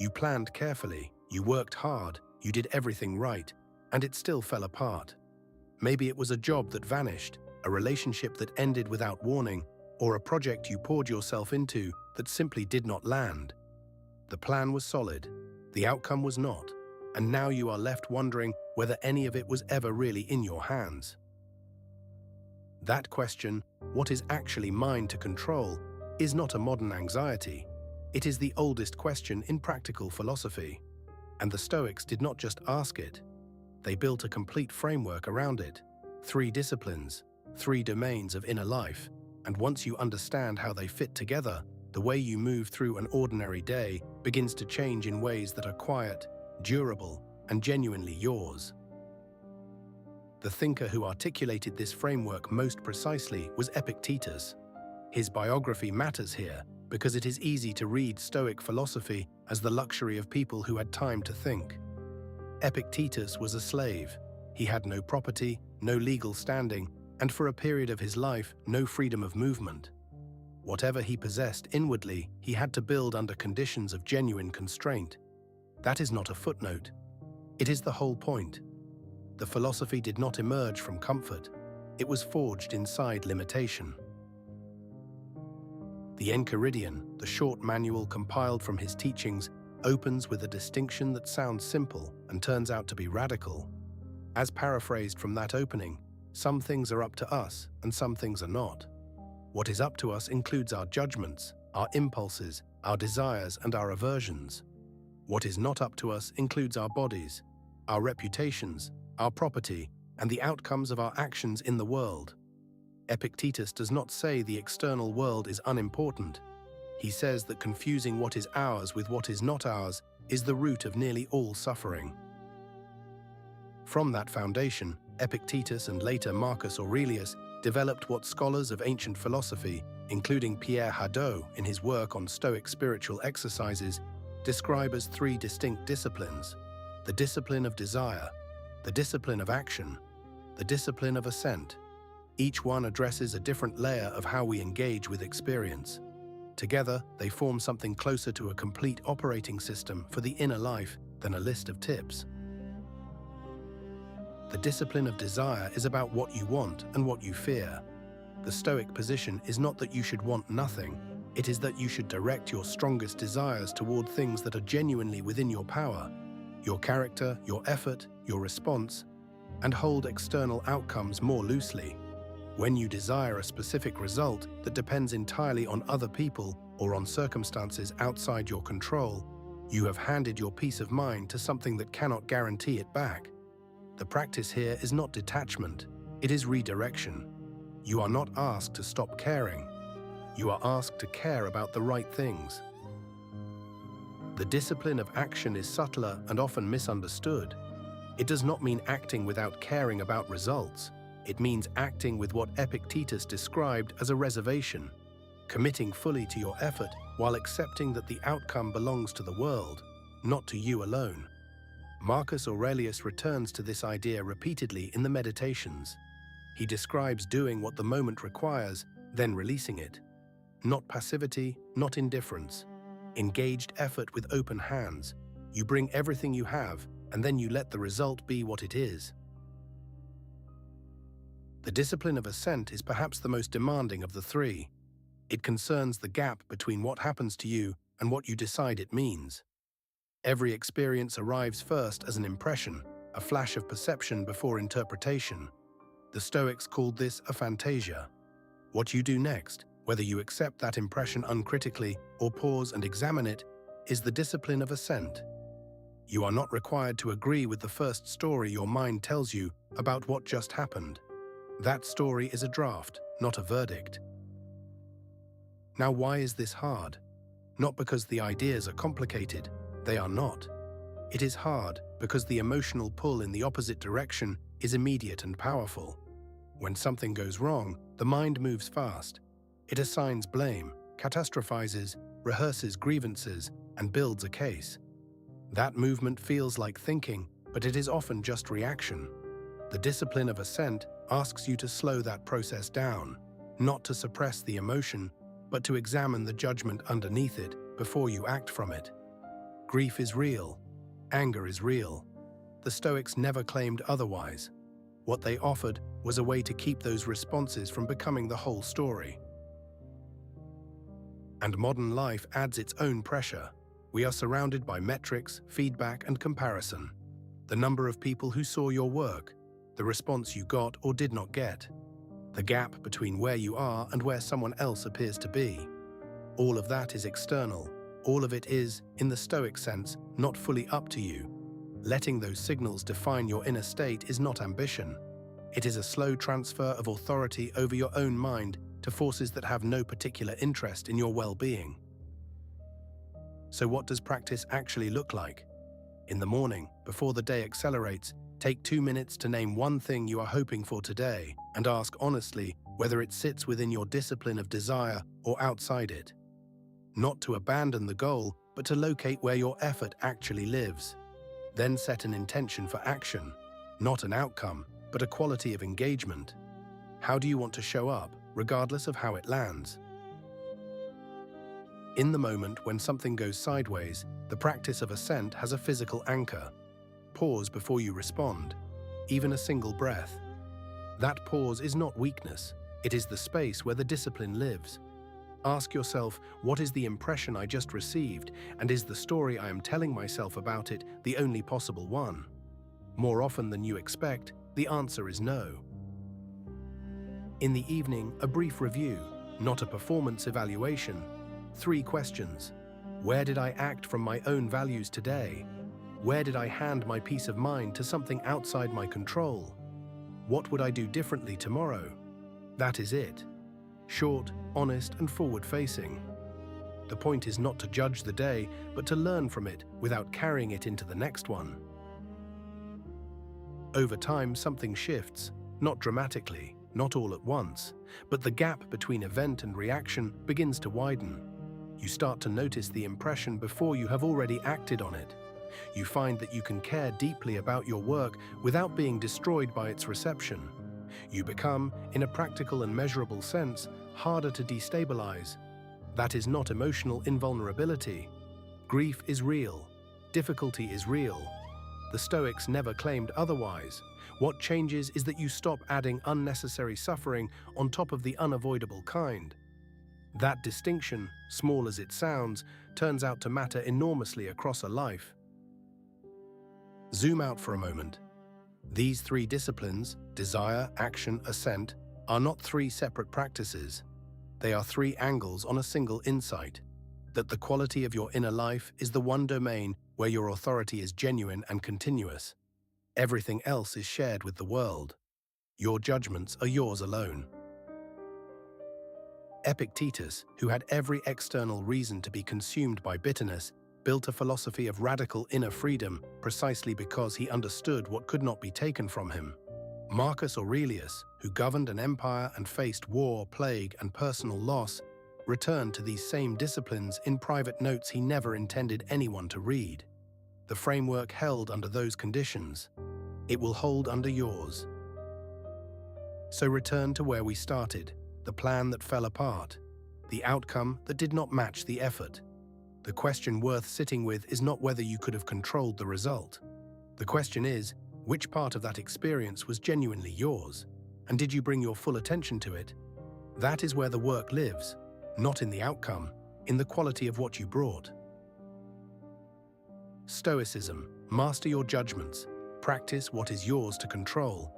You planned carefully, you worked hard, you did everything right, and it still fell apart. Maybe it was a job that vanished, a relationship that ended without warning, or a project you poured yourself into that simply did not land. The plan was solid, the outcome was not, and now you are left wondering whether any of it was ever really in your hands. That question, what is actually mine to control, is not a modern anxiety. It is the oldest question in practical philosophy. And the Stoics did not just ask it. They built a complete framework around it. 3 disciplines, 3 domains of inner life, and once you understand how they fit together, the way you move through an ordinary day begins to change in ways that are quiet, durable, and genuinely yours. The thinker who articulated this framework most precisely was Epictetus. His biography matters here because it is easy to read Stoic philosophy as the luxury of people who had time to think. Epictetus was a slave. He had no property, no legal standing, and for a period of his life, no freedom of movement. Whatever he possessed inwardly, he had to build under conditions of genuine constraint. That is not a footnote. It is the whole point. The philosophy did not emerge from comfort. It was forged inside limitation. The Enchiridion, the short manual compiled from his teachings, opens with a distinction that sounds simple and turns out to be radical. As paraphrased from that opening, some things are up to us and some things are not. What is up to us includes our judgments, our impulses, our desires, and our aversions. What is not up to us includes our bodies, our reputations, our property, and the outcomes of our actions in the world. Epictetus does not say the external world is unimportant. He says that confusing what is ours with what is not ours is the root of nearly all suffering. From that foundation, Epictetus and later Marcus Aurelius developed what scholars of ancient philosophy, including Pierre Hadot in his work on Stoic spiritual exercises, describe as 3 distinct disciplines: the discipline of desire, the discipline of action, the discipline of assent. Each one addresses a different layer of how we engage with experience. Together, they form something closer to a complete operating system for the inner life than a list of tips. The discipline of desire is about what you want and what you fear. The Stoic position is not that you should want nothing, it is that you should direct your strongest desires toward things that are genuinely within your power, your character, your effort, your response, and hold external outcomes more loosely. When you desire a specific result that depends entirely on other people or on circumstances outside your control, you have handed your peace of mind to something that cannot guarantee it back. The practice here is not detachment, it is redirection. You are not asked to stop caring. You are asked to care about the right things. The discipline of action is subtler and often misunderstood. It does not mean acting without caring about results. It means acting with what Epictetus described as a reservation, committing fully to your effort while accepting that the outcome belongs to the world, not to you alone. Marcus Aurelius returns to this idea repeatedly in the Meditations. He describes doing what the moment requires, then releasing it. Not passivity, not indifference. Engaged effort with open hands. You bring everything you have, and then you let the result be what it is. The discipline of assent is perhaps the most demanding of the 3. It concerns the gap between what happens to you and what you decide it means. Every experience arrives first as an impression, a flash of perception before interpretation. The Stoics called this a fantasia. What you do next, whether you accept that impression uncritically or pause and examine it, is the discipline of assent. You are not required to agree with the first story your mind tells you about what just happened. That story is a draft, not a verdict. Now, why is this hard? Not because the ideas are complicated. They are not. It is hard because the emotional pull in the opposite direction is immediate and powerful. When something goes wrong, the mind moves fast. It assigns blame, catastrophizes, rehearses grievances, and builds a case. That movement feels like thinking, but it is often just reaction. The discipline of assent asks you to slow that process down, not to suppress the emotion, but to examine the judgment underneath it before you act from it. Grief is real. Anger is real. The Stoics never claimed otherwise. What they offered was a way to keep those responses from becoming the whole story. And modern life adds its own pressure. We are surrounded by metrics, feedback, and comparison. The number of people who saw your work, the response you got or did not get, the gap between where you are and where someone else appears to be. All of that is external. All of it is, in the Stoic sense, not fully up to you. Letting those signals define your inner state is not ambition. It is a slow transfer of authority over your own mind to forces that have no particular interest in your well-being. So what does practice actually look like? In the morning, before the day accelerates, take 2 minutes to name one thing you are hoping for today and ask honestly whether it sits within your discipline of desire or outside it. Not to abandon the goal, but to locate where your effort actually lives. Then set an intention for action, not an outcome, but a quality of engagement. How do you want to show up, regardless of how it lands? In the moment when something goes sideways, the practice of assent has a physical anchor. Pause before you respond, even a single breath. That pause is not weakness, it is the space where the discipline lives. Ask yourself, what is the impression I just received, and is the story I am telling myself about it the only possible one? More often than you expect, the answer is no. In the evening, a brief review, not a performance evaluation. 3 questions. Where did I act from my own values today? Where did I hand my peace of mind to something outside my control? What would I do differently tomorrow? That is it. Short, honest, and forward-facing. The point is not to judge the day, but to learn from it without carrying it into the next one. Over time, something shifts, not dramatically, not all at once, but the gap between event and reaction begins to widen. You start to notice the impression before you have already acted on it. You find that you can care deeply about your work without being destroyed by its reception. You become, in a practical and measurable sense, harder to destabilize. That is not emotional invulnerability. Grief is real. Difficulty is real. The Stoics never claimed otherwise. What changes is that you stop adding unnecessary suffering on top of the unavoidable kind. That distinction, small as it sounds, turns out to matter enormously across a life. Zoom out for a moment. These 3 disciplines, desire, action, assent, are not 3 separate practices. They are 3 angles on a single insight, that the quality of your inner life is the one domain where your authority is genuine and continuous. Everything else is shared with the world. Your judgments are yours alone. Epictetus, who had every external reason to be consumed by bitterness, built a philosophy of radical inner freedom precisely because he understood what could not be taken from him. Marcus Aurelius, who governed an empire and faced war, plague, and personal loss, returned to these same disciplines in private notes he never intended anyone to read. The framework held under those conditions. It will hold under yours. So return to where we started, the plan that fell apart, the outcome that did not match the effort. The question worth sitting with is not whether you could have controlled the result. The question is, which part of that experience was genuinely yours, and did you bring your full attention to it? That is where the work lives, not in the outcome, in the quality of what you brought. Stoicism, master your judgments, practice what is yours to control,